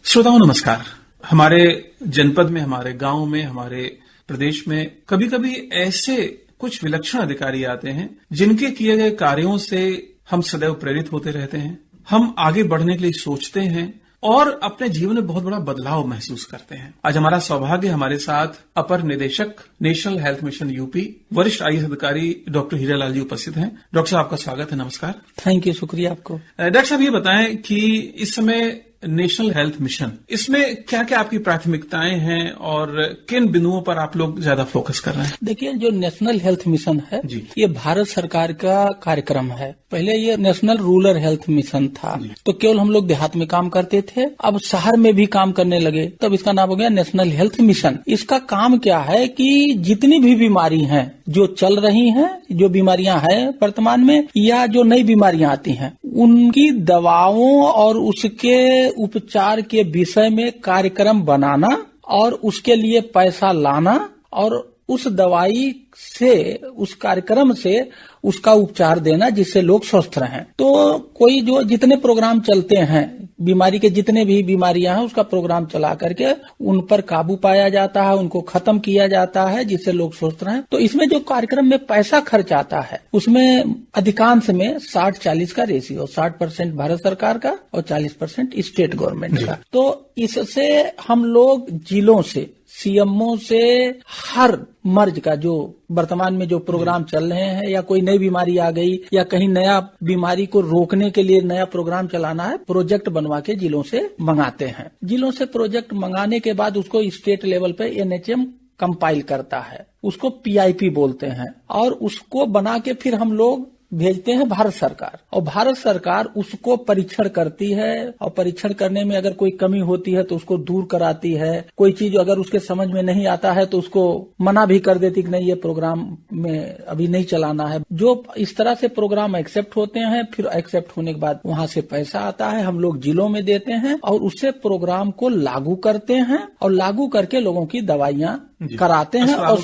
श्रोताओं नमस्कार। हमारे जनपद में, हमारे गांव में, हमारे प्रदेश में कभी कभी ऐसे कुछ विलक्षण अधिकारी आते हैं जिनके किए गए कार्यों से हम सदैव प्रेरित होते रहते हैं। हम आगे बढ़ने के लिए सोचते हैं और अपने जीवन में बहुत बड़ा बदलाव महसूस करते हैं। आज हमारा सौभाग्य, हमारे साथ अपर निदेशक नेशनल हेल्थ मिशन यूपी, वरिष्ठ आईएएस अधिकारी डॉक्टर हीरालाल जी उपस्थित हैं। डॉक्टर साहब, आपका स्वागत है। नमस्कार। थैंक यू, शुक्रिया आपको। डॉक्टर साहब, ये बताएं कि इस समय नेशनल हेल्थ मिशन, इसमें क्या क्या आपकी प्राथमिकताएं हैं और किन बिंदुओं पर आप लोग ज्यादा फोकस कर रहे हैं? देखिए, जो नेशनल हेल्थ मिशन है ये भारत सरकार का कार्यक्रम है। पहले ये नेशनल रूरल हेल्थ मिशन था, तो केवल हम लोग देहात में काम करते थे। अब शहर में भी काम करने लगे, तब इसका नाम हो गया नेशनल हेल्थ मिशन। इसका काम क्या है कि जितनी भी बीमारी हैं, जो चल रही हैं, जो बीमारियां हैं वर्तमान में या जो नई बीमारियां आती हैं, उनकी दवाओं और उसके उपचार के विषय में कार्यक्रम बनाना और उसके लिए पैसा लाना और उस दवाई से, उस कार्यक्रम से उसका उपचार देना जिससे लोग स्वस्थ रहें। तो कोई जो जितने प्रोग्राम चलते हैं, बीमारी के जितने भी बीमारियां हैं, उसका प्रोग्राम चला करके उन पर काबू पाया जाता है, उनको खत्म किया जाता है जिससे लोग स्वस्थ रहें। तो इसमें जो कार्यक्रम में पैसा खर्च आता है, उसमें अधिकांश में 60-40 का रेशियो, 60% भारत सरकार का और 40% स्टेट गवर्नमेंट का। तो इससे हम लोग जिलों से, सीएमओ से हर मर्ज का, जो वर्तमान में जो प्रोग्राम चल रहे हैं या कोई नई बीमारी आ गई या कहीं नया बीमारी को रोकने के लिए नया प्रोग्राम चलाना है, प्रोजेक्ट बनवा के जिलों से मंगाते हैं। जिलों से प्रोजेक्ट मंगाने के बाद उसको स्टेट लेवल पे एनएचएम कंपाइल करता है, उसको पीआईपी बोलते हैं, और उसको बना के फिर हम लोग भेजते हैं भारत सरकार, और भारत सरकार उसको परीक्षण करती है, और परीक्षण करने में अगर कोई कमी होती है तो उसको दूर कराती है। कोई चीज अगर उसके समझ में नहीं आता है तो उसको मना भी कर देती कि नहीं, ये प्रोग्राम में अभी नहीं चलाना है। जो इस तरह से प्रोग्राम एक्सेप्ट होते हैं, फिर एक्सेप्ट होने के बाद वहां से पैसा आता है, हम लोग जिलों में देते हैं और उससे प्रोग्राम को लागू करते हैं और लागू करके लोगों की दवाइयां कराते हैं और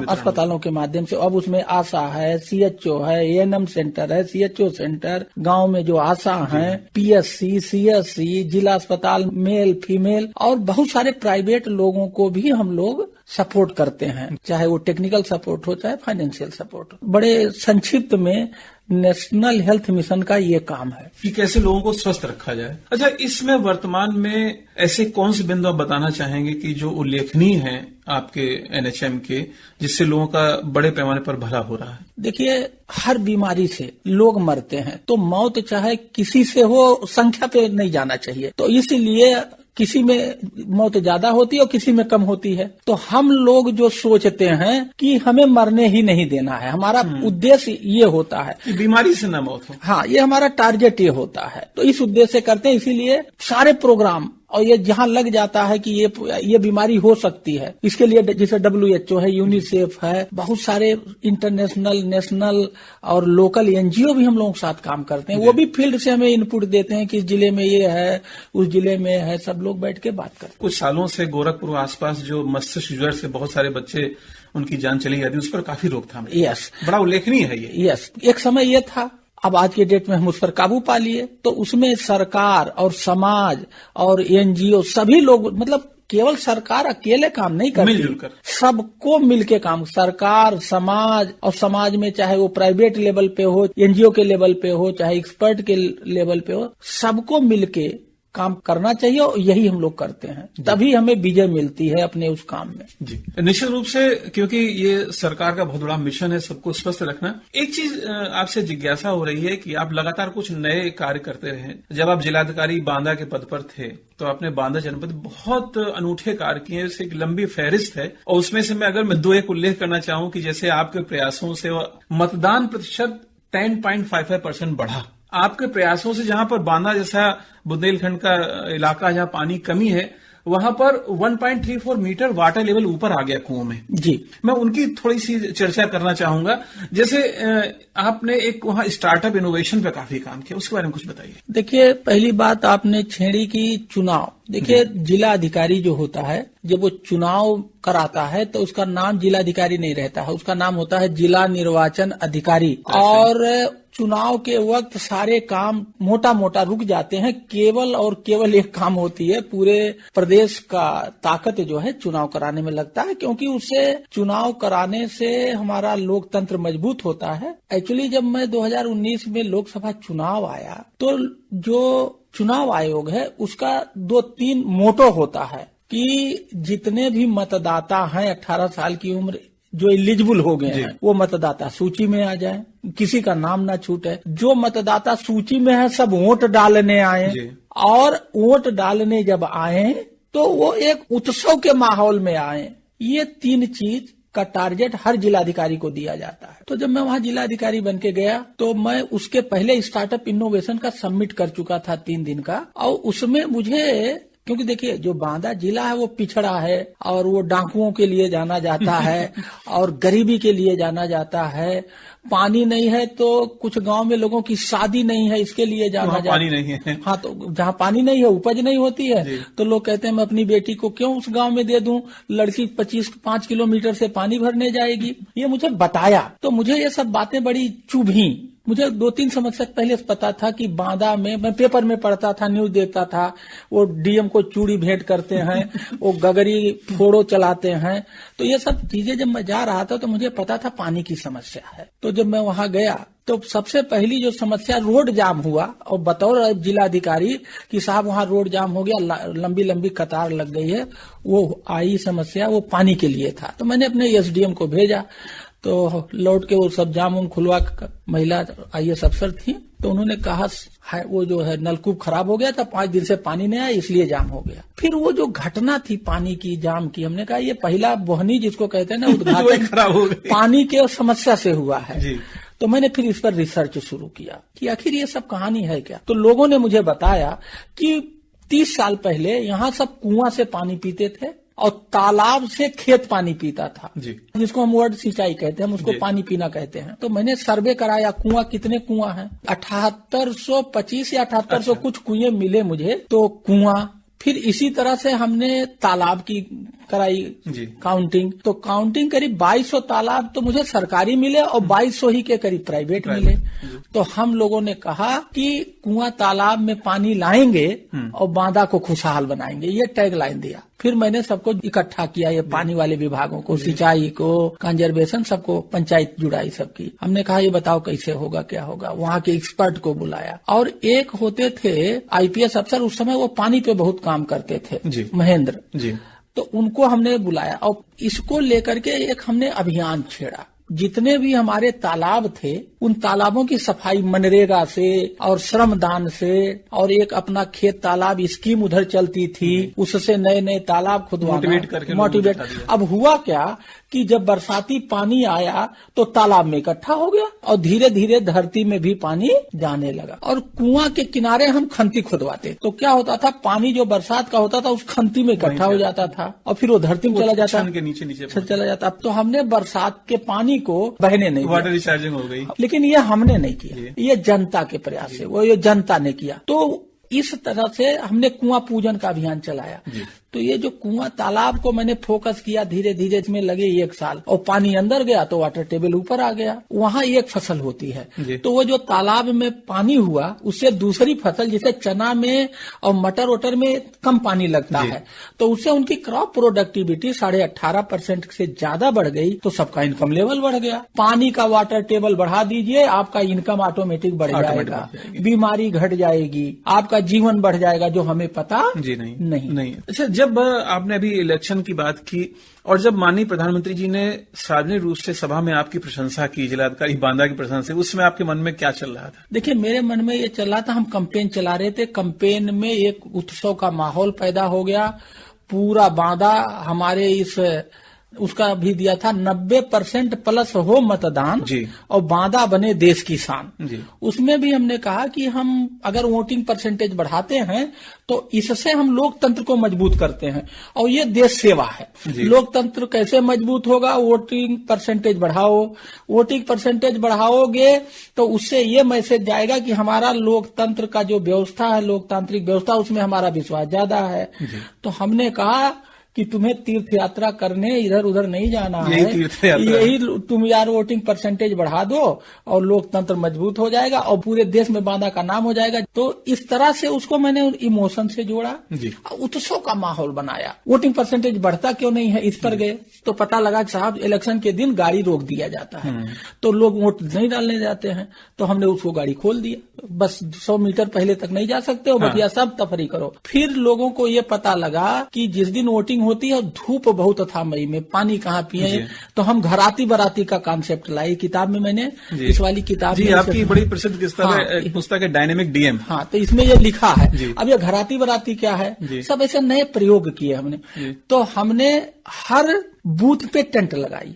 अस्पतालों के माध्यम से। अब उसमें आशा है, सीएचओ है, एएनएम सेंटर है, सीएचओ सेंटर, गांव में जो आशा हैं, पीएससी, सीएससी, जिला अस्पताल, मेल फीमेल, और बहुत सारे प्राइवेट लोगों को भी हम लोग सपोर्ट करते हैं, चाहे वो टेक्निकल सपोर्ट हो चाहे फाइनेंशियल सपोर्ट हो। बड़े संक्षिप्त में नेशनल हेल्थ मिशन का ये काम है कि कैसे लोगों को स्वस्थ रखा जाए। अच्छा, इसमें वर्तमान में ऐसे कौन से बिंदु आप बताना चाहेंगे कि जो उल्लेखनीय हैं आपके एनएचएम के, जिससे लोगों का बड़े पैमाने पर भला हो रहा है? देखिए, हर बीमारी से लोग मरते हैं, तो मौत चाहे किसी से हो, संख्या पे नहीं जाना चाहिए। तो इसीलिए किसी में मौत ज्यादा होती है और किसी में कम होती है। तो हम लोग जो सोचते हैं कि हमें मरने ही नहीं देना है, हमारा उद्देश्य ये होता है कि बीमारी से न मौत हो। हाँ, ये हमारा टारगेट ये होता है। तो इस उद्देश्य से करते हैं, इसीलिए सारे प्रोग्राम, और ये जहाँ लग जाता है कि ये बीमारी हो सकती है, इसके लिए जैसे WHO है, यूनिसेफ है, बहुत सारे इंटरनेशनल, नेशनल और लोकल एनजीओ भी हम लोगों के साथ काम करते हैं। वो भी फील्ड से हमें इनपुट देते हैं कि इस जिले में ये है, उस जिले में है, सब लोग बैठ के बात करते हैं। कुछ सालों से गोरखपुर आसपास जो मस्तिष्क ज्वर से बहुत सारे बच्चे, उनकी जान चली जाती है, उस पर काफी रोकथाम है। यस, बड़ा उल्लेखनीय है ये। यस, एक समय ये था, अब आज के डेट में हम उस पर काबू पा लिए। तो उसमें सरकार और समाज और एनजीओ सभी लोग, मतलब केवल सरकार अकेले काम नहीं करती, मिलजुल, सबको मिलके काम, सरकार, समाज, और समाज में चाहे वो प्राइवेट लेवल पे हो, एनजीओ के लेवल पे हो, चाहे एक्सपर्ट के लेवल पे हो, सबको मिलके काम करना चाहिए, और यही हम लोग करते हैं। तभी हमें विजय मिलती है अपने उस काम में। जी, निश्चित रूप से, क्योंकि ये सरकार का बहुत बड़ा मिशन है सबको स्वस्थ रखना। एक चीज आपसे जिज्ञासा हो रही है कि आप लगातार कुछ नए कार्य करते रहे। जब आप जिलाधिकारी बांदा के पद पर थे तो आपने बांदा जनपद बहुत अनूठे कार्य किए, एक लंबी फहरिस्त है, और उसमें से मैं अगर 2-1 उल्लेख करना चाहूं कि जैसे आपके प्रयासों से मतदान प्रतिशत 10.55% बढ़ा। आपके प्रयासों से जहां पर बांदा जैसा बुंदेलखंड का इलाका, जहां पानी कमी है, वहां पर 1.34 मीटर वाटर लेवल ऊपर आ गया कुओं में। जी, मैं उनकी थोड़ी सी चर्चा करना चाहूंगा। जैसे आपने एक वहां स्टार्टअप इनोवेशन पे काफी काम किया, उसके बारे में कुछ बताइए। देखिए, पहली बात आपने छेड़ी की चुनाव। देखिए, जिला अधिकारी जो होता है, जब वो चुनाव कराता है तो उसका नाम जिला अधिकारी नहीं रहता है, उसका नाम होता है जिला निर्वाचन अधिकारी। और चुनाव के वक्त सारे काम मोटा मोटा रुक जाते हैं। केवल और केवल एक काम होती है, पूरे प्रदेश का ताकत जो है चुनाव कराने में लगता है, क्योंकि उससे चुनाव कराने से हमारा लोकतंत्र मजबूत होता है। एक्चुअली जब मैं 2019 में लोकसभा चुनाव आया तो जो चुनाव आयोग है उसका 2-3 मोटो होता है कि जितने भी मतदाता हैं 18 साल की उम्र जो एलिजिबल हो गए हैं वो मतदाता सूची में आ जाए, किसी का नाम ना छूटे। जो मतदाता सूची में है सब वोट डालने आए, और वोट डालने जब आए तो वो एक उत्सव के माहौल में आए। ये 3 चीज का टारगेट हर जिलाधिकारी को दिया जाता है। तो जब मैं वहां जिलाधिकारी बन के गया तो मैं उसके पहले स्टार्टअप इनोवेशन का सबमिट कर चुका था 3 दिन का, और उसमें मुझे, क्योंकि देखिए जो बांदा जिला है वो पिछड़ा है और वो डाकुओं के लिए जाना जाता है और गरीबी के लिए जाना जाता है। पानी नहीं है तो कुछ गांव में लोगों की शादी नहीं है, इसके लिए जाना जाता है। पानी नहीं है, हाँ, तो जहाँ पानी नहीं है उपज नहीं होती है, तो लोग कहते हैं मैं अपनी बेटी को क्यों उस गांव में दे दूं, लड़की 5 किलोमीटर से पानी भरने जाएगी। ये मुझे बताया तो मुझे ये सब बातें बड़ी चुभी। मुझे 2-3 समस्या पहले पता था कि बांदा में, मैं पेपर में पढ़ता था, न्यूज देखता था, वो डीएम को चूड़ी भेंट करते हैं, वो गगरी फोड़ो चलाते हैं। तो ये सब चीजें जब मैं जा रहा था तो मुझे पता था पानी की समस्या है। तो जब मैं वहां गया तो सबसे पहली जो समस्या रोड जाम हुआ, और बतौर जिलाधिकारी कि साहब वहां रोड जाम हो गया, लंबी लंबी कतार लग गई है, वो आई समस्या, वो पानी के लिए था। तो मैंने अपने एसडीएम को भेजा, तो लौट के वो सब जाम खुलवा, महिला आईएएस अफसर थी, तो उन्होंने कहा वो जो है नलकूप खराब हो गया था, 5 दिन से पानी नहीं आया इसलिए जाम हो गया। फिर वो जो घटना थी पानी की, जाम की, हमने कहा ये पहला बोहनी जिसको कहते हैं ना उद्घाटन खराब हो गई, पानी के समस्या से हुआ है जी। तो मैंने फिर इस पर रिसर्च शुरू किया कि आखिर ये सब कहानी है क्या। तो लोगों ने मुझे बताया कि 30 साल पहले यहाँ सब कुआं से पानी पीते थे और तालाब से खेत पानी पीता था जी। जिसको हम वर्ड सिंचाई कहते हैं, हम उसको पानी पीना कहते हैं। तो मैंने सर्वे कराया कुआं कितने कुआं हैं, 7825 या 7800 कुछ कुएं मिले मुझे। तो कुआं, फिर इसी तरह से हमने तालाब की कराई काउंटिंग, तो काउंटिंग करीब 2200 तालाब तो मुझे सरकारी मिले और 2200 ही के करीब प्राइवेट मिले। तो हम लोगों ने कहा कि कुआं तालाब में पानी लाएंगे और बांदा को खुशहाल बनाएंगे, ये टैग लाइन दिया। फिर मैंने सबको इकट्ठा किया, ये पानी वाले विभागों को, सिंचाई को, कंजर्वेशन, सबको, पंचायत जुड़ाई सबकी। हमने कहा ये बताओ कैसे होगा, क्या होगा। वहाँ के एक्सपर्ट को बुलाया, और एक होते थे आईपीएस अफसर, उस समय वो पानी पे बहुत काम करते थे, महेंद्र जी। तो उनको हमने बुलाया और इसको लेकर के एक हमने अभियान छेड़ा। जितने भी हमारे तालाब थे उन तालाबों की सफाई मनरेगा से और श्रमदान से, और एक अपना खेत तालाब स्कीम उधर चलती थी, उससे नए नए तालाब खुदवाना, मोटिवेट। अब हुआ क्या कि जब बरसाती पानी आया तो तालाब में इकट्ठा हो गया और धीरे धीरे धरती में भी पानी जाने लगा। और कुआं के किनारे हम खंती खुदवाते, तो क्या होता था, पानी जो बरसात का होता था उस खंती में इकट्ठा हो जाता था और फिर वो धरती में चला जाता, के नीचे चला जाता। तो हमने बरसात के पानी को बहने नहीं, वाटर रिचार्जिंग हो गई। लेकिन ये हमने नहीं किया, ये जनता के प्रयास से, वो ये जनता ने किया। तो इस तरह से हमने कुआं पूजन का अभियान चलाया। तो ये जो कुआं तालाब को मैंने फोकस किया, धीरे धीरे इसमें लगे 1 साल, और पानी अंदर गया तो वाटर टेबल ऊपर आ गया। वहाँ एक फसल होती है, तो वो जो तालाब में पानी हुआ उससे दूसरी फसल, जैसे चना में और मटर वटर में कम पानी लगता है, तो उससे उनकी क्रॉप प्रोडक्टिविटी 18.5% से ज्यादा बढ़ गई। तो सबका इनकम लेवल बढ़ गया। पानी का वाटर टेबल बढ़ा दीजिए, आपका इनकम ऑटोमेटिक बढ़ जाएगा, बीमारी घट जाएगी, आपका जीवन बढ़ जाएगा, जो हमें पता नहीं। अच्छा, जब आपने अभी इलेक्शन की बात की और जब माननीय प्रधानमंत्री जी ने सार्वजनिक रूप से सभा में आपकी प्रशंसा की, जिलाधिकारी बांदा की प्रशंसा, उस समय आपके मन में क्या चल रहा था? देखिए, मेरे मन में ये चल रहा था, हम कैंपेन चला रहे थे, कैंपेन में एक उत्सव का माहौल पैदा हो गया। पूरा बांदा हमारे इस उसका भी दिया था 90% प्लस हो मतदान और बांदा बने देश की शान। उसमें भी हमने कहा कि हम अगर वोटिंग परसेंटेज बढ़ाते हैं तो इससे हम लोकतंत्र को मजबूत करते हैं और ये देश सेवा है। लोकतंत्र कैसे मजबूत होगा? वोटिंग परसेंटेज बढ़ाओ। वोटिंग परसेंटेज बढ़ाओगे तो उससे ये मैसेज जाएगा कि हमारा लोकतंत्र का जो व्यवस्था है, लोकतांत्रिक व्यवस्था, उसमें हमारा विश्वास ज्यादा है। तो हमने कहा कि तुम्हें तीर्थ यात्रा करने इधर उधर नहीं जाना है, यही तुम यार वोटिंग परसेंटेज बढ़ा दो और लोकतंत्र मजबूत हो जाएगा और पूरे देश में बांदा का नाम हो जाएगा। तो इस तरह से उसको मैंने इमोशन से जोड़ा, उत्सव का माहौल बनाया। वोटिंग परसेंटेज बढ़ता क्यों नहीं है, इस पर गए तो पता लगा कि साहब इलेक्शन के दिन गाड़ी रोक दिया जाता है, तो लोग वोट नहीं डालने जाते हैं। तो हमने उसको गाड़ी खोल दिया, बस 100 मीटर पहले तक नहीं जा सकते हो, भैया सब तफरी करो। फिर लोगों को ये पता लगा कि जिस दिन वोटिंग होती है धूप बहुत था मई में, पानी कहाँ पिए, तो हम घराती बराती का कॉन्सेप्ट लाई। किताब में मैंने इस वाली किताब में आपकी बड़ी प्रसिद्ध पुस्तक है डायनेमिक डीएम। हाँ, तो इसमें ये लिखा है। अब ये घराती बराती क्या है, सब ऐसे नए प्रयोग किए हमने। तो हमने हर बूथ पे टेंट लगाई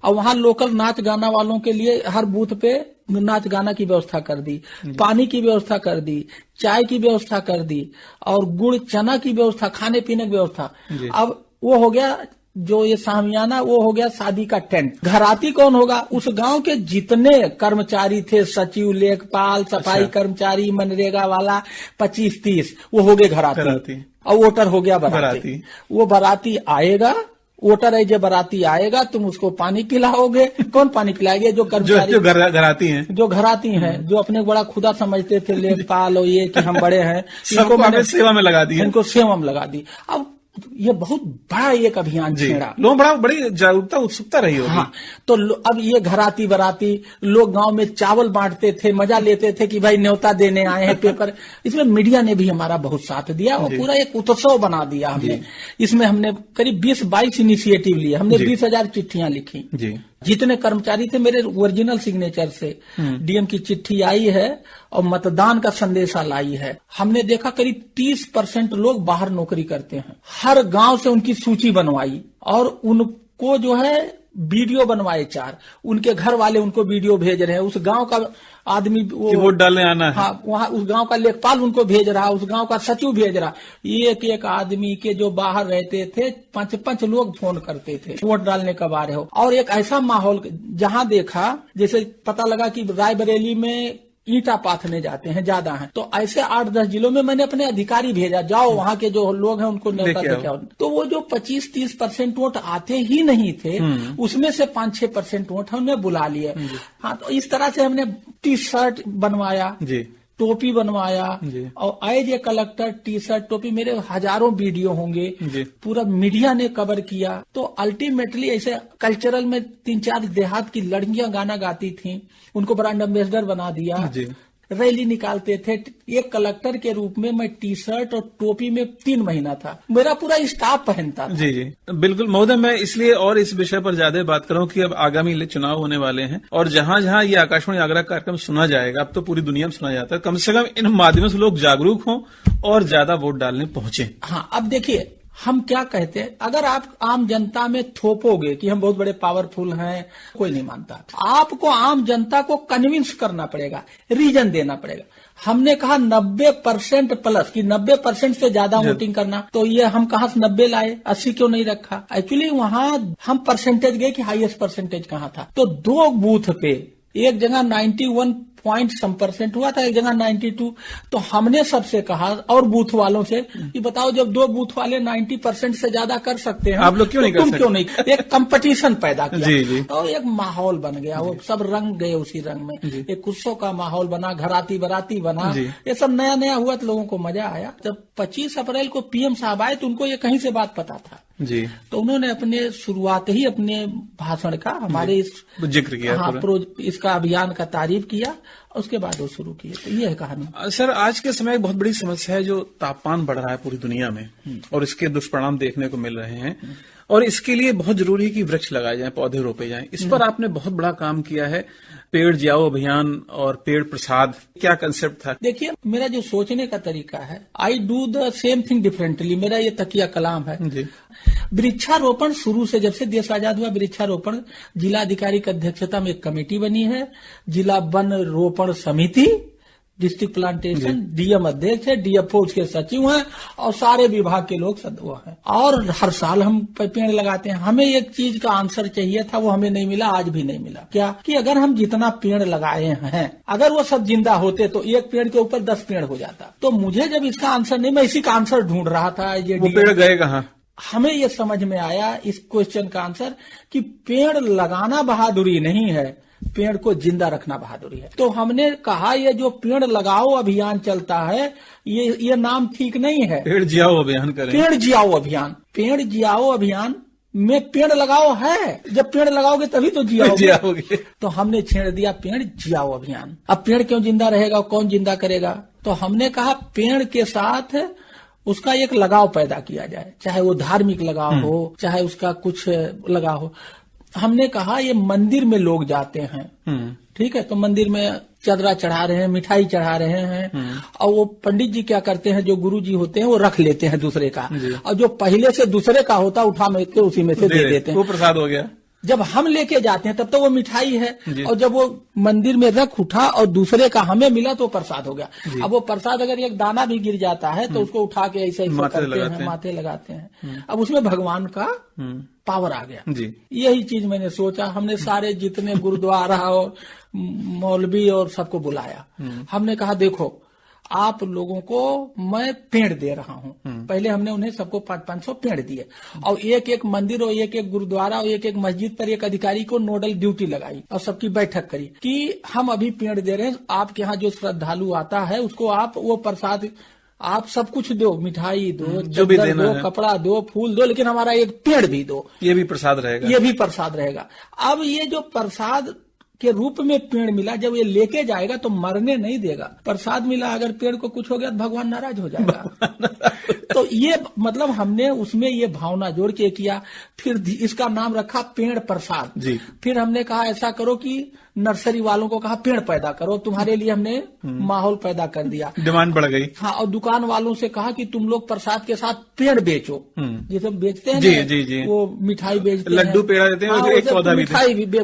और वहाँ लोकल नाच गाना वालों के लिए हर बूथ पे नाच गाना की व्यवस्था कर दी, पानी की व्यवस्था कर दी, चाय की व्यवस्था कर दी और गुड़ चना की व्यवस्था, खाने पीने की व्यवस्था। अब वो हो गया जो ये सामियाना, वो हो गया शादी का टेंट। घराती कौन होगा, उस गांव के जितने कर्मचारी थे, सचिव, लेखपाल, सफाई कर्मचारी, मनरेगा वाला 25-30, वो हो गए घराती। और वोटर हो गया बराती। वो बराती आएगा, वोटर है जो बराती आएगा, तुम उसको पानी पिलाओगे। कौन पानी पिलाएंगे, जो कर्मचारी जो घराती हैं, जो घराती हैं, जो अपने बड़ा खुदा समझते थे, लेखपाल और ये कि हम बड़े हैं, इनको मैंने सेवा में लगा दी, इनको सेवा में लगा दी। अब ये बहुत बड़ा एक अभियान छेड़ा, लोग बड़ी जागरूकता उत्सुकता रही होगी। हाँ, तो अब ये घराती बराती लोग गांव में चावल बांटते थे, मजा लेते थे कि भाई न्योता देने आए हैं पेपर। इसमें मीडिया ने भी हमारा बहुत साथ दिया और पूरा एक उत्सव बना दिया हमने। इसमें हमने करीब 20-22 इनिशिएटिव लिए, हमने 20,000 चिट्ठियां लिखी। जितने कर्मचारी थे मेरे ओरिजिनल सिग्नेचर से डीएम की चिट्ठी आई है और मतदान का संदेशा लाई है। हमने देखा करीब 30% लोग बाहर नौकरी करते हैं। हर गांव से उनकी सूची बनवाई और उनको जो है वीडियो बनवाए 4, उनके घर वाले उनको वीडियो भेज रहे हैं। उस गांव का आदमी वोट डालने आना है, हाँ, वहाँ उस गांव का लेखपाल उनको भेज रहा, उस गांव का सचिव भेज रहा। एक आदमी के जो बाहर रहते थे 5-5 लोग फोन करते थे, वोट डालने कब आ रहे हो। और एक ऐसा माहौल जहाँ देखा, जैसे पता लगा कि रायबरेली में ईंटा पाथने जाते हैं ज्यादा हैं, तो ऐसे 8-10 जिलों में मैंने अपने अधिकारी भेजा, जाओ वहाँ के जो लोग हैं उनको न्योता देके आओ। तो वो जो 25-30% वोट आते ही नहीं थे, उसमें से 5-6% वोट हमने बुला लिए। हाँ, तो इस तरह से हमने टी-शर्ट बनवाया, टोपी बनवाया और एज ए कलेक्टर टी-शर्ट टोपी मेरे हजारों वीडियो होंगे, पूरा मीडिया ने कवर किया। तो अल्टीमेटली ऐसे कल्चरल में 3-4 देहात की लड़कियां गाना गाती थीं, उनको ब्रांड एम्बेसडर बना दिया, रैली निकालते थे। एक कलेक्टर के रूप में मैं टी-शर्ट और टोपी में 3 महीना था, मेरा पूरा स्टाफ पहनता था। जी बिल्कुल महोदय, मैं इसलिए और इस विषय पर ज्यादा बात करूं कि अब आगामी चुनाव होने वाले हैं और जहां जहां ये आकाशवाणी आगरा कार्यक्रम सुना जाएगा, अब तो पूरी दुनिया में सुना जाता है, कम से कम इन माध्यमों से लोग जागरूक हों और ज्यादा वोट डालने पहुंचे। हाँ, अब देखिए हम क्या कहते हैं, अगर आप आम जनता में थोपोगे कि हम बहुत बड़े पावरफुल हैं, कोई नहीं मानता। आपको आम जनता को कन्विंस करना पड़ेगा, रीजन देना पड़ेगा। हमने कहा 90% प्लस, कि 90% से ज्यादा वोटिंग करना, तो ये हम कहाँ से 90 लाए, 80 क्यों नहीं रखा। एक्चुअली वहाँ हम परसेंटेज गए कि हाईएस्ट परसेंटेज कहाँ था। तो 2 बूथ पे एक जगह 91% हुआ था, एक जगह 92। तो हमने सबसे कहा और बूथ वालों से कि बताओ, जब 2 बूथ वाले 90% से ज्यादा कर सकते हैं, आप लोग क्यों नहीं कर सकते? तुम क्यों नहीं? एक कंपटीशन पैदा किया जी। और एक माहौल बन गया, वो सब रंग गए उसी रंग में, एक उत्सव का माहौल बना, घराती बराती बना, ये सब नया नया हुआ तो लोगों को मजा आया। जब 25 अप्रैल को पीएम साहब आए तो उनको ये कहीं से बात पता था तो उन्होंने अपने शुरुआत ही अपने भाषण का हमारे इस जिक्र किया, हाँ, इसका अभियान का तारीफ किया, उसके बाद वो शुरू किए। तो ये है कहानी। सर, आज के समय बहुत बड़ी समस्या है जो तापमान बढ़ रहा है पूरी दुनिया में और इसके दुष्परिणाम देखने को मिल रहे हैं और इसके लिए बहुत जरूरी है कि वृक्ष लगाए जाएं, पौधे रोपे जाएं। इस पर आपने बहुत बड़ा काम किया है, पेड़ जियाओ अभियान और पेड़ प्रसाद, क्या कंसेप्ट था? देखिए, मेरा जो सोचने का तरीका है, I do the same thing differently, मेरा ये तकिया कलाम है जी। वृक्षारोपण शुरू से, जब से देश आजाद हुआ, वृक्षारोपण जिला अधिकारी की अध्यक्षता में एक कमेटी बनी है, जिला वन रोपण समिति, डिस्ट्रिक्ट प्लांटेशन, डीएम अध्यक्ष है, डीएफओ उसके सचिव हैं और सारे विभाग के लोग सदस्य हैं। और हर साल हम पेड़ लगाते हैं। हमें एक चीज का आंसर चाहिए था, वो हमें नहीं मिला, आज भी नहीं मिला। क्या कि अगर हम जितना पेड़ लगाए हैं, अगर वो सब जिंदा होते तो एक पेड़ के ऊपर 10 पेड़ हो जाता। तो मुझे जब इसका आंसर नहीं, मैं इसी का आंसर ढूंढ रहा था। वो पेड़ गए कहाँ? हमें ये समझ में आया इस क्वेश्चन का आंसर कि पेड़ लगाना बहादुरी नहीं है, पेड़ को जिंदा रखना बहादुरी है। तो हमने कहा ये जो पेड़ लगाओ अभियान चलता है ये नाम ठीक नहीं है। पेड़ जियाओ अभियान करें। पेड़ जियाओ अभियान, पेड़ जियाओ अभियान में पेड़ लगाओ है, जब पेड़ लगाओगे तभी तो जियाओगे। तो हमने छेड़ दिया पेड़ जियाओ अभियान। अब पेड़ क्यों जिंदा रहेगा, कौन जिंदा करेगा? तो हमने कहा पेड़ के साथ उसका एक लगाव पैदा किया जाए, चाहे वो धार्मिक लगाव हो, चाहे उसका कुछ लगाव हो। हमने कहा ये मंदिर में लोग जाते हैं, ठीक है, तो मंदिर में चदरा चढ़ा रहे हैं, मिठाई चढ़ा रहे हैं, और वो पंडित जी क्या करते हैं, जो गुरु जी होते हैं वो रख लेते हैं दूसरे का, और जो पहले से दूसरे का होता उठा के उसी में से दे देते हैं, वो प्रसाद हो गया। जब हम लेके जाते हैं तब तो वो मिठाई है, और जब वो मंदिर में रख उठा और दूसरे का हमें मिला तो प्रसाद हो गया। अब वो प्रसाद अगर एक दाना भी गिर जाता है तो उसको उठा के ऐसे करते हैं, माथे लगाते हैं। अब उसमें भगवान का पावर आ गया। यही चीज मैंने सोचा, हमने सारे जितने गुरुद्वारा और मौलवी और सबको बुलाया। हमने कहा देखो आप लोगों को मैं पेड़ दे रहा हूँ। पहले हमने उन्हें सबको 500 पेड़ दिए, और एक एक मंदिर और एक एक गुरुद्वारा और एक एक मस्जिद पर एक अधिकारी को नोडल ड्यूटी लगाई और सबकी बैठक करी कि हम अभी पेड़ दे रहे हैं, आपके यहाँ जो श्रद्धालु आता है उसको आप वो प्रसाद आप सब कुछ दो, मिठाई दो, जो भी देना दो, कपड़ा दो, फूल दो, लेकिन हमारा एक पेड़ भी दो। ये भी प्रसाद रहेगा, ये भी प्रसाद रहेगा। अब ये जो प्रसाद के रूप में पेड़ मिला, जब ये लेके जाएगा तो मरने नहीं देगा। प्रसाद मिला, अगर पेड़ को कुछ हो गया तो भगवान नाराज हो जाएगा। तो ये मतलब हमने उसमें ये भावना जोड़ के किया। फिर इसका नाम रखा पेड़ प्रसाद। फिर हमने कहा ऐसा करो कि नर्सरी वालों को कहा पेड़ पैदा करो, तुम्हारे लिए हमने माहौल पैदा कर दिया, डिमांड बढ़ गई। हाँ, और दुकान वालों से कहा कि तुम लोग प्रसाद के साथ पेड़ बेचो, जैसे बेचते हैं जी, वो मिठाई बेचते हैं, लड्डू पेड़ा देते हैं, हाँ, एक पौधा भी मिठाई भी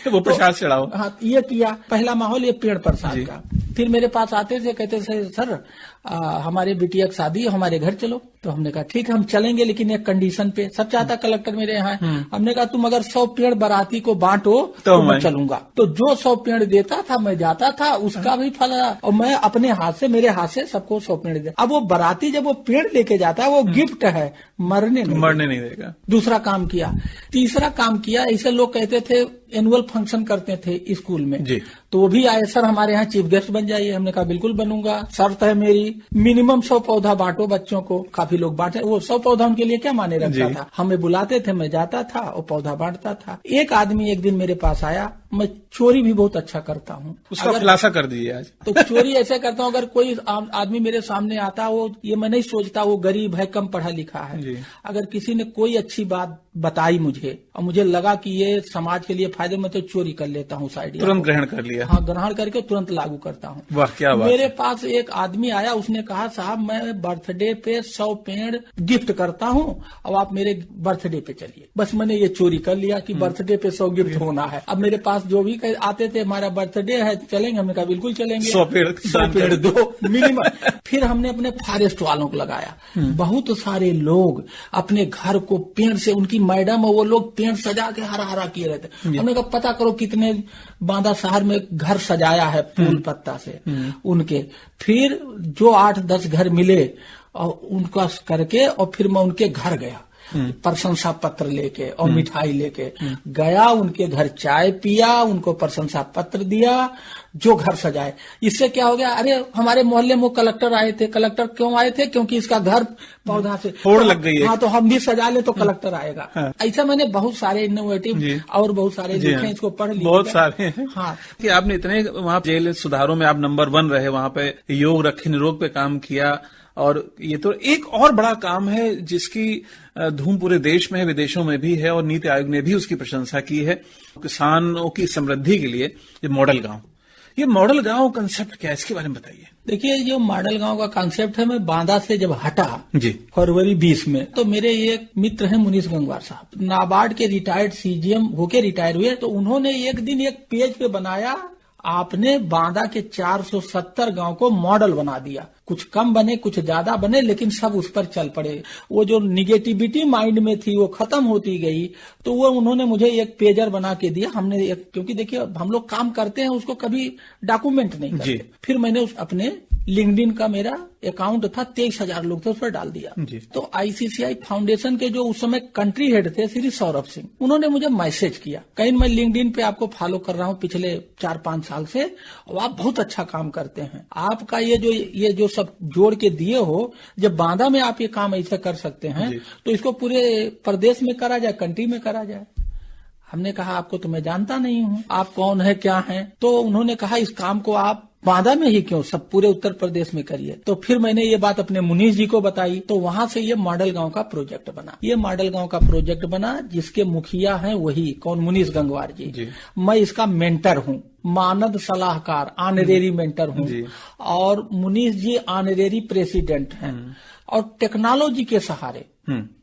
वो प्रसाद चढ़ाओ। हाँ, ये किया पहला माहौल ये पेड़ प्रसाद का। फिर मेरे पास आते थे, कहते थे सर हमारे बिटिया की शादी है, हमारे घर चलो। तो हमने कहा ठीक है हम चलेंगे, लेकिन एक कंडीशन पे। सब चाहता कलेक्टर मेरे यहाँ है। हमने कहा तुम अगर 100 पेड़ बाराती को बांटो तो मैं चलूंगा। तो जो 100 पेड़ देता था मैं जाता था, उसका भी फल, और मैं अपने हाथ से, मेरे हाथ से सबको 100 पेड़ दे। अब वो बाराती जब वो पेड़ लेके जाता है वो गिफ्ट है, मरने नहीं देगा। दूसरा काम किया। तीसरा काम किया, ऐसे लोग कहते थे एनुअल फंक्शन करते थे स्कूल में, तो वो भी आए, सर हमारे यहाँ चीफ गेस्ट बन जाइए। हमने कहा बिल्कुल बनूंगा, शर्त है मेरी मिनिमम 100 पौधा बांटो बच्चों को। काफी लोग बांटे, वो 100 पौधा उनके लिए क्या माने रखता था। हमें बुलाते थे, मैं जाता था और पौधा बांटता था। एक आदमी एक दिन मेरे पास आया, मैं चोरी भी बहुत अच्छा करता हूँ, उसका खुलासा कर दीजिए आज। तो चोरी ऐसे करता हूँ, अगर कोई आदमी मेरे सामने आता, वो ये मैं नहीं सोचता वो गरीब है, कम पढ़ा लिखा है। अगर किसी ने कोई अच्छी बात बताई मुझे और मुझे लगा कि ये समाज के लिए फायदे में, तो चोरी कर लेता हूँ, साइड तुरंत ग्रहण कर लिया। हाँ, ग्रहण करके तुरंत लागू करता हूँ। वाह क्या बात। मेरे पास एक आदमी आया, उसने कहा साहब मैं बर्थडे पे 100 पेड़ गिफ्ट करता हूँ, अब आप मेरे बर्थडे पे चलिए। बस मैंने ये चोरी कर लिया कि बर्थडे पे 100 गिफ्ट होना है। अब मेरे पास जो भी आते थे, हमारा बर्थडे है चलेंगे, हमने कहा बिल्कुल चलेंगे, 100 पेड़ दो मिनिमम। फिर हमने अपने फॉरेस्ट वालों को लगाया, बहुत सारे लोग अपने घर को पेड़ से, उनकी मैडम और वो लोग पेड़ सजा के हरा हरा किए रहते। हमने कहा पता करो कितने बांदा शहर में घर सजाया है फूल पत्ता से उनके। फिर जो 8-10 घर मिले और उनका करके, और फिर मैं उनके घर गया प्रशंसा पत्र लेके और मिठाई लेके गया, उनके घर चाय पिया, उनको प्रशंसा पत्र दिया, जो घर सजाए। इससे क्या हो गया, अरे हमारे मोहल्ले में कलेक्टर आए थे। कलेक्टर क्यों आए थे? क्योंकि इसका घर पौधा से होड़ लग गई है। हाँ, तो हम भी सजा ले तो कलेक्टर आएगा। हाँ। ऐसा मैंने बहुत सारे इनोवेटिव और बहुत सारे लिखे, इसको पढ़ लिया बहुत सारे। हाँ, कि आपने इतने वहाँ जेल सुधारों में आप नंबर 1 रहे, वहाँ पे योग रखे निरोग पे काम किया, और ये तो एक और बड़ा काम है जिसकी धूम पूरे देश में है, विदेशों में भी है, और नीति आयोग ने भी उसकी प्रशंसा की है। किसानों की समृद्धि के लिए ये मॉडल गांव, ये मॉडल गांव कंसेप्ट क्या है, इसके बारे में बताइए। देखिए, जो मॉडल गांव का कंसेप्ट है, मैं बांदा से जब हटा फरवरी 20 में, तो मेरे एक मित्र हैं मुनीष गंगवार साहब, नाबार्ड के रिटायर्ड सीजीएम होके रिटायर हुए। तो उन्होंने एक दिन एक पेज पे बनाया, आपने बांदा के 470 गांव को मॉडल बना दिया। कुछ कम बने, कुछ ज्यादा बने, लेकिन सब उस पर चल पड़े। वो जो निगेटिविटी माइंड में थी वो खत्म होती गई। तो वो उन्होंने मुझे एक पेजर बना के दिया। हमने क्योंकि देखिए हम लोग काम करते हैं उसको कभी डॉक्यूमेंट नहीं करते। फिर मैंने अपने लिंक्डइन का मेरा अकाउंट था, 23,000 लोग थे, उस पर डाल दिया। तो आईसीसीआई फाउंडेशन के जो उस समय कंट्री हेड थे श्री सौरभ सिंह, उन्होंने मुझे मैसेज किया, कहीं मैं लिंक्डइन पे आपको फॉलो कर रहा हूँ पिछले 4-5 साल से, और आप बहुत अच्छा काम करते हैं, आपका ये जो सब जोड़ के दिए हो, जब बांदा में आप ये काम ऐसे कर सकते हैं तो इसको पूरे प्रदेश में करा जाए, कंट्री में करा जाए। हमने कहा आपको तो मैं जानता नहीं हूँ, आप कौन है क्या है। तो उन्होंने कहा इस काम को आप बांदा में ही क्यों, सब पूरे उत्तर प्रदेश में करिए। तो फिर मैंने ये बात अपने मुनीष जी को बताई, तो वहां से ये मॉडल गांव का प्रोजेक्ट बना। ये मॉडल गांव का प्रोजेक्ट बना जिसके मुखिया हैं वही कौन, मुनीष गंगवार जी। मैं इसका मेंटर हूँ, मानद सलाहकार, ऑनरेरी मेंटर हूँ, और मुनीष जी ऑनरेरी प्रेसिडेंट हैं। और टेक्नोलॉजी के सहारे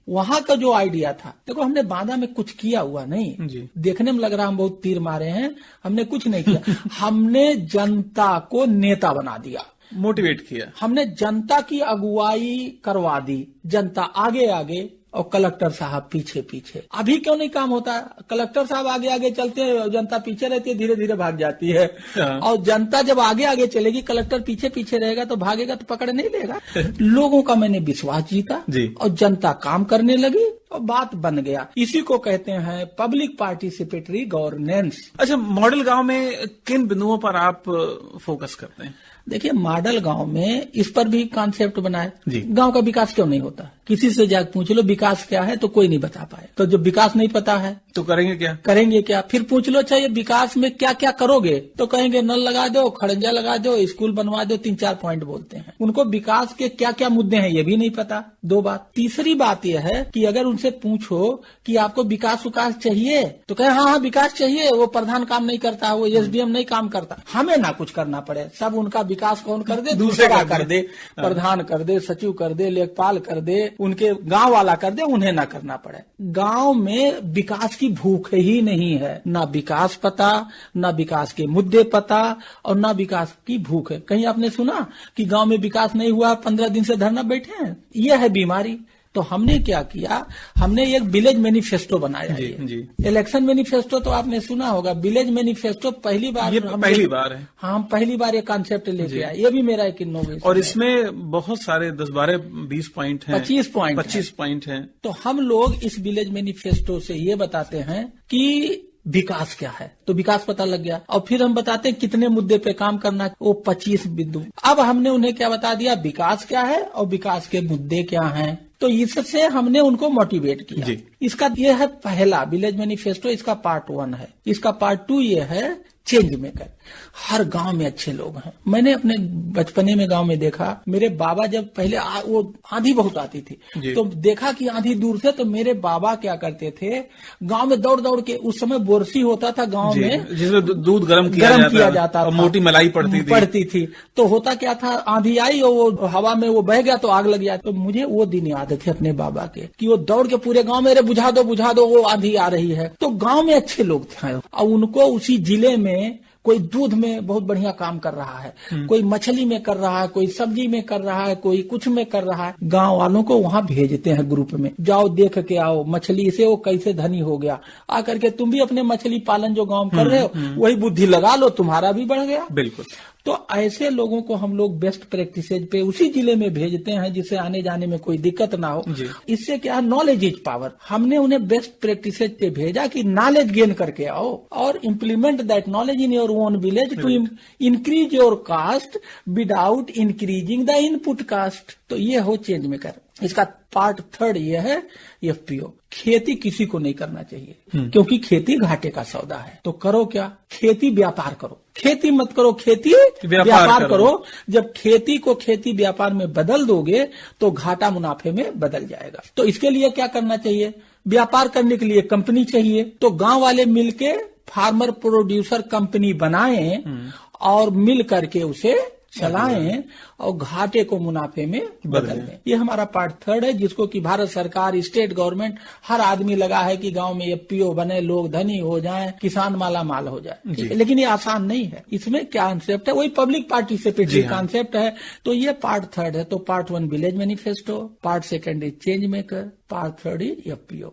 वहां का जो आइडिया था, देखो हमने बांदा में कुछ किया हुआ नहीं, देखने में लग रहा हम बहुत तीर मारे हैं, हमने कुछ नहीं किया। हमने जनता को नेता बना दिया, मोटिवेट किया, हमने जनता की अगुवाई करवा दी, जनता आगे आगे और कलेक्टर साहब पीछे पीछे। अभी क्यों नहीं काम होता, कलेक्टर साहब आगे आगे चलते हैं, जनता पीछे रहती है, धीरे धीरे भाग जाती है। और जनता जब आगे आगे चलेगी, कलेक्टर पीछे पीछे रहेगा तो भागेगा तो पकड़ नहीं लेगा। लोगों का मैंने विश्वास जीता और जनता काम करने लगी और बात बन गया। इसी को कहते हैं पब्लिक पार्टिसिपेटरी गवर्नेंस। अच्छा, मॉडल गांव में किन बिंदुओं पर आप फोकस करते हैं? देखिए, मॉडल गांव में इस पर भी कॉन्सेप्ट बनाए, गांव का विकास क्यों नहीं होता। किसी से जाकर पूछ लो विकास क्या है तो कोई नहीं बता पाए। तो जब विकास नहीं पता है तो करेंगे क्या? फिर पूछ लो अच्छा ये विकास में क्या क्या करोगे, तो कहेंगे नल लगा दो, खड़ंजा लगा दो, स्कूल बनवा दो, 3-4 पॉइंट बोलते हैं। उनको विकास के क्या क्या मुद्दे हैं ये भी नहीं पता। 2 बात। तीसरी बात यह है कि अगर उनसे पूछो कि आपको विकास चाहिए तो कहे हाँ विकास चाहिए, वो प्रधान काम नहीं करता, वो एसडीएम नहीं काम करता, हमें ना कुछ करना पड़े, सब उनका विकास कौन कर दे, दूसरा कर दे, प्रधान कर दे, सचिव कर दे, लेखपाल कर दे, उनके गांव वाला कर दे, उन्हें ना करना पड़े। गांव में विकास की भूख ही नहीं है, ना विकास पता, ना विकास के मुद्दे पता और ना विकास की भूख है। कहीं आपने सुना कि गांव में विकास नहीं हुआ, 15 दिन से धरना बैठे हैं? यह है बीमारी। तो हमने क्या किया, हमने एक विलेज मैनिफेस्टो बनाया। इलेक्शन मैनिफेस्टो तो आपने सुना होगा, विलेज मैनिफेस्टो पहली बार है। हाँ, हम पहली बार ये कॉन्सेप्ट लेके आए। ये भी मेरा एक इनोवेशन। और इसमें बहुत सारे 10, 12, 20 पॉइंट हैं, 25 पॉइंट हैं। तो हम लोग इस विलेज मैनिफेस्टो से ये बताते हैं कि विकास क्या है, तो विकास पता लग गया। और फिर हम बताते हैं कितने मुद्दे पे काम करना है, वो 25 बिंदु। अब हमने उन्हें क्या बता दिया, विकास क्या है और विकास के मुद्दे क्या हैं। तो इससे हमने उनको मोटिवेट किया। इसका ये है पहला विलेज मैनिफेस्टो, इसका पार्ट 1 है। इसका पार्ट 2 ये है चेंज मेकर। हर गांव में अच्छे लोग हैं। मैंने अपने बचपने में गांव में देखा, मेरे बाबा जब पहले वो आंधी बहुत आती थी तो देखा कि आंधी दूर से, तो मेरे बाबा क्या करते थे, गांव में दौड़ दौड़ के, उस समय बोरसी होता था गांव में जिसमें दूध गर्म किया जाता था, मोटी मलाई पड़ती थी। तो होता क्या था, आंधी आई और वो हवा में वो बह गया तो आग लग गया। तो मुझे वो दिन याद थे अपने बाबा के कि वो दौड़ के पूरे गाँव में बुझा दो वो आंधी आ रही है। तो गाँव में अच्छे लोग थे और उनको उसी जिले में कोई दूध में बहुत बढ़िया काम कर रहा है, कोई मछली में कर रहा है, कोई सब्जी में कर रहा है, कोई कुछ में कर रहा है। गांव वालों को वहां भेजते हैं ग्रुप में, जाओ देख के आओ मछली से वो कैसे धनी हो गया, आकर के तुम भी अपने मछली पालन जो गांव कर रहे हो वही बुद्धि लगा लो, तुम्हारा भी बढ़ गया। बिल्कुल। तो ऐसे लोगों को हम लोग बेस्ट प्रैक्टिसेज पे उसी जिले में भेजते हैं जिससे आने जाने में कोई दिक्कत ना हो। इससे क्या है, नॉलेज इज पावर। हमने उन्हें बेस्ट प्रैक्टिसेज पे भेजा कि नॉलेज गेन करके आओ और implement that knowledge in your own village to increase your cost without increasing the input cost. तो ये हो चेंज मेकर। इसका पार्ट 3 ये है एफपीओ। खेती किसी को नहीं करना चाहिए क्योंकि खेती घाटे का सौदा है। तो करो क्या, खेती व्यापार करो, खेती मत करो, खेती व्यापार करो। जब खेती को खेती व्यापार में बदल दोगे तो घाटा मुनाफे में बदल जाएगा। तो इसके लिए क्या करना चाहिए, व्यापार करने के लिए कंपनी चाहिए। तो गांव वाले मिलके फार्मर प्रोड्यूसर कंपनी बनाएं और मिल करके उसे चलाएं और घाटे को मुनाफे में बदल दें। ये हमारा पार्ट 3 है जिसको कि भारत सरकार, स्टेट गवर्नमेंट, हर आदमी लगा है कि गांव में एफपीओ बने, लोग धनी हो जाएं, किसान माला माल हो जाए। लेकिन ये आसान नहीं है। इसमें क्या कॉन्सेप्ट है, वही पब्लिक पार्टिसिपेटरी कॉन्सेप्ट है। तो ये पार्ट 3 है। तो part 1 village manifesto, part 2 is change maker, Pathardi FPO.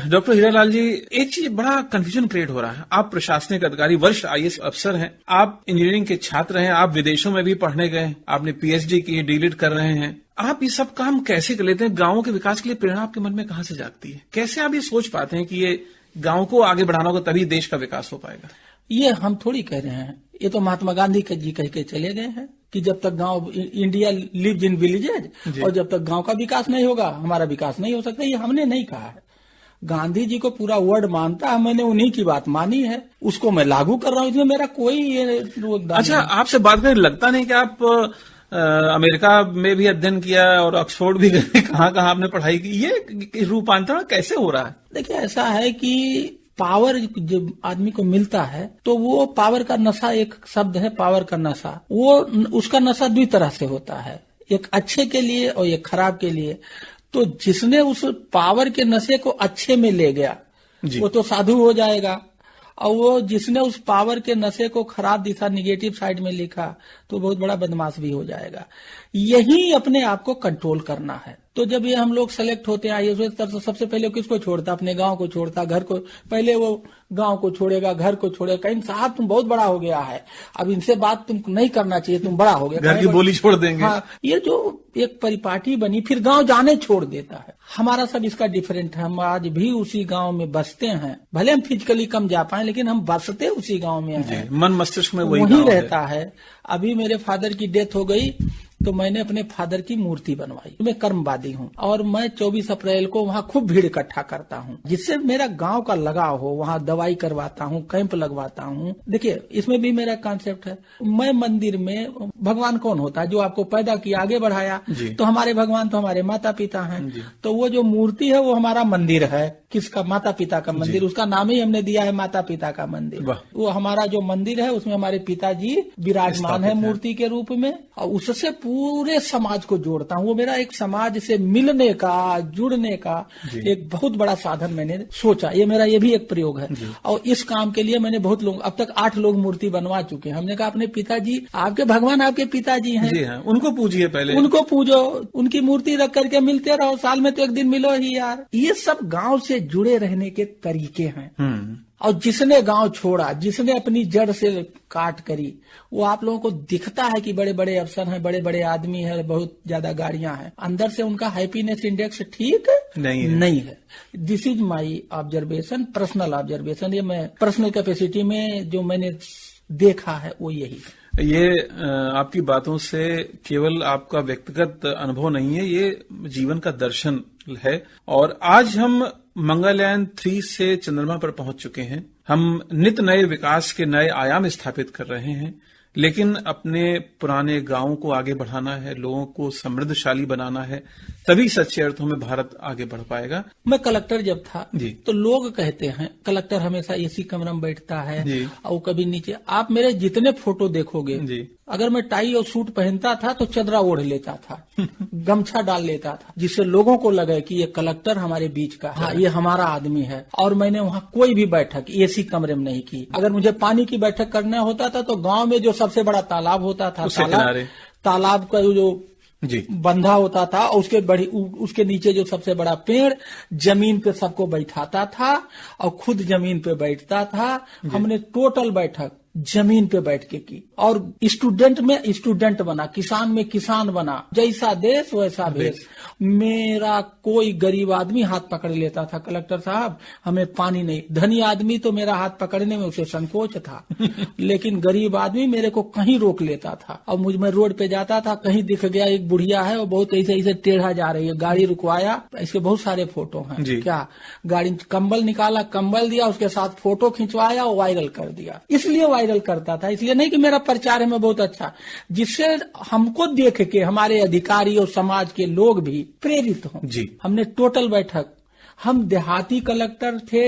Doctor Hiralal ji, एक चीज बड़ा कंफ्यूजन क्रिएट हो रहा है। आप प्रशासनिक अधिकारी, वरिष्ठ आईएएस अफसर हैं, आप इंजीनियरिंग के छात्र हैं, आप विदेशों में भी पढ़ने गए, आपने पीएचडी की, डीलिट कर रहे हैं, आप ये सब काम कैसे कर लेते हैं? गांवों के विकास के लिए प्रेरणा आपके मन में कहां से जागती है? कैसे आप ये सोच पाते हैं कि ये गांव को आगे बढ़ाना होगा तभी देश का विकास हो पाएगा? ये हम थोड़ी कह रहे हैं, ये तो महात्मा गांधी जी कह के चले गए हैं कि जब तक गांव, इंडिया लिव्स इन विलेजेज, और जब तक गांव का विकास नहीं होगा हमारा विकास नहीं हो सकता। ये हमने नहीं कहा है। गांधी जी को पूरा वर्ड मानता है, मैंने उन्हीं की बात मानी है, उसको मैं लागू कर रहा हूँ, इसमें मेरा कोई ये अच्छा, आपसे बात करें, लगता नहीं कि आप अमेरिका में भी अध्ययन किया और ऑक्सफोर्ड भी गए, कहाँ आपने पढ़ाई की? ये रूपांतरण कैसे हो रहा है? देखिए, ऐसा है कि पावर जब आदमी को मिलता है तो वो पावर का नशा, एक शब्द है पावर का नशा, वो उसका नशा दो तरह से होता है, एक अच्छे के लिए और एक खराब के लिए। तो जिसने उस पावर के नशे को अच्छे में ले गया वो तो साधु हो जाएगा, और वो जिसने उस पावर के नशे को खराब दिशा, निगेटिव साइड में लिखा, तो बहुत बड़ा बदमाश भी हो जाएगा। यही अपने आप को कंट्रोल करना है। तो जब ये हम लोग सेलेक्ट होते हैं आईएएस, तो सबसे पहले किसको छोड़ता? अपने गांव को छोड़ता, घर को। पहले वो गांव को छोड़ेगा, घर को छोड़ेगा, कहीं साहब तुम बहुत बड़ा हो गया है, अब इनसे बात तुम नहीं करना चाहिए, तुम बड़ा हो गया, घर की बोली छोड़ देंगे। हाँ, ये जो एक परिपाटी बनी, फिर गांव जाने छोड़ देता है। हमारा सब इसका डिफरेंट है। हम आज भी उसी गांव में बसते हैं, भले हम फिजिकली कम जा पाए, लेकिन हम बसते उसी गांव में हैं। मन मस्तिष्क में वही रहता है। अभी मेरे फादर की डेथ हो गई तो मैंने अपने फादर की मूर्ति बनवाई। मैं कर्मवादी हूँ और मैं 24 अप्रैल को वहाँ खूब भीड़ इकट्ठा करता हूँ, जिससे मेरा गांव का लगाव हो। वहाँ दवाई करवाता हूँ, कैंप लगवाता हूँ। देखिए, इसमें भी मेरा कॉन्सेप्ट है। मैं मंदिर में, भगवान कौन होता है? जो आपको पैदा किया, आगे बढ़ाया। तो हमारे भगवान तो हमारे माता पिता हैं। तो वो जो मूर्ति है वो हमारा मंदिर है। किसका? माता पिता का मंदिर। उसका नाम ही हमने दिया है माता पिता का मंदिर। वो हमारा जो मंदिर है उसमें हमारे पिताजी विराजमान है मूर्ति के रूप में, और उससे पूरे समाज को जोड़ता हूँ। वो मेरा एक समाज से मिलने का, जुड़ने का एक बहुत बड़ा साधन मैंने सोचा। ये मेरा ये भी एक प्रयोग है। और इस काम के लिए मैंने बहुत लोग, अब तक 8 लोग मूर्ति बनवा चुके हैं। हमने कहा अपने पिताजी, आपके भगवान आपके पिताजी हैं, जी हाँ, उनको पूजिए, पहले उनको पूजो, उनकी मूर्ति रख करके मिलते रहो, साल में तो एक दिन मिलो ही यार। ये सब गांव से जुड़े रहने के तरीके हैं। और जिसने गांव छोड़ा, जिसने अपनी जड़ से काट करी, वो आप लोगों को दिखता है कि बड़े बड़े अफसर हैं, बड़े बड़े आदमी हैं, बहुत ज्यादा गाड़ियां हैं, अंदर से उनका हैप्पीनेस इंडेक्स ठीक नहीं है। This is my observation, personal observation. ये मैं पर्सनल कैपेसिटी में जो मैंने देखा है वो यही है। ये आपकी बातों से केवल आपका व्यक्तिगत अनुभव नहीं है, ये जीवन का दर्शन है। और आज हम मंगलयान 3 से चंद्रमा पर पहुंच चुके हैं। हम नित नए विकास के नए आयाम स्थापित कर रहे हैं, लेकिन अपने पुराने गांवों को आगे बढ़ाना है, लोगों को समृद्धशाली बनाना है, तभी सच्चे अर्थों में भारत आगे बढ़ पाएगा। मैं कलेक्टर जब था तो लोग कहते हैं कलेक्टर हमेशा एसी कमरे में बैठता है और कभी नीचे। आप मेरे जितने फोटो देखोगे, अगर मैं टाई और सूट पहनता था तो चदरा ओढ़ लेता था, गमछा डाल लेता था, जिससे लोगों को लगे कि ये कलेक्टर हमारे बीच का, हाँ ये हमारा आदमी है। और मैंने वहाँ कोई भी बैठक एसी कमरे में नहीं की। अगर मुझे पानी की बैठक करना होता था तो गांव में जो सबसे बड़ा तालाब होता था, तालाब का जो बंधा होता था, उसके नीचे जो सबसे बड़ा पेड़, जमीन पे सबको बैठाता था और खुद जमीन पे बैठता था। हमने टोटल बैठक जमीन पे बैठ के की। और स्टूडेंट में स्टूडेंट बना, किसान में किसान बना, जैसा देश वैसा भेष। मेरा कोई गरीब आदमी हाथ पकड़ लेता था, कलेक्टर साहब हमें पानी नहीं। धनी आदमी तो मेरा हाथ पकड़ने में उसे संकोच था, लेकिन गरीब आदमी मेरे को कहीं रोक लेता था। और मैं रोड पे जाता था, कहीं दिख गया एक बुढ़िया है और बहुत ऐसे टेढ़ा जा रही है, गाड़ी रुकवाया, इसके बहुत सारे फोटो हैं। क्या गाड़ी, कंबल निकाला, कंबल दिया, उसके साथ फोटो खिंचवाया और वायरल कर दिया। इसलिए वायरल करता था, इसलिए नहीं कि मेरा प्रचार है मैं बहुत अच्छा, जिससे हमको देख के हमारे अधिकारी और समाज के लोग भी प्रेरित हों। हमने टोटल बैठक, हम देहाती कलेक्टर थे,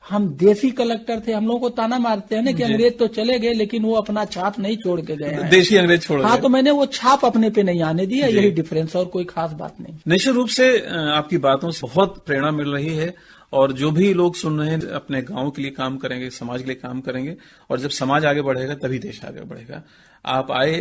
हम देसी कलेक्टर थे। हम लोगों को ताना मारते हैं ना कि अंग्रेज तो चले गए लेकिन वो अपना छाप नहीं छोड़ के गए हैं, देशी अंग्रेज छोड़ गए। हाँ, तो मैंने वो छाप अपने पे नहीं आने दिया, यही डिफरेंस, और कोई खास बात नहीं। निश्चित रूप से आपकी बातों से बहुत प्रेरणा मिल रही है। और जो भी लोग सुन रहे हैं अपने गांव के लिए काम करेंगे, समाज के लिए काम करेंगे, और जब समाज आगे बढ़ेगा तभी देश आगे बढ़ेगा। आप आए,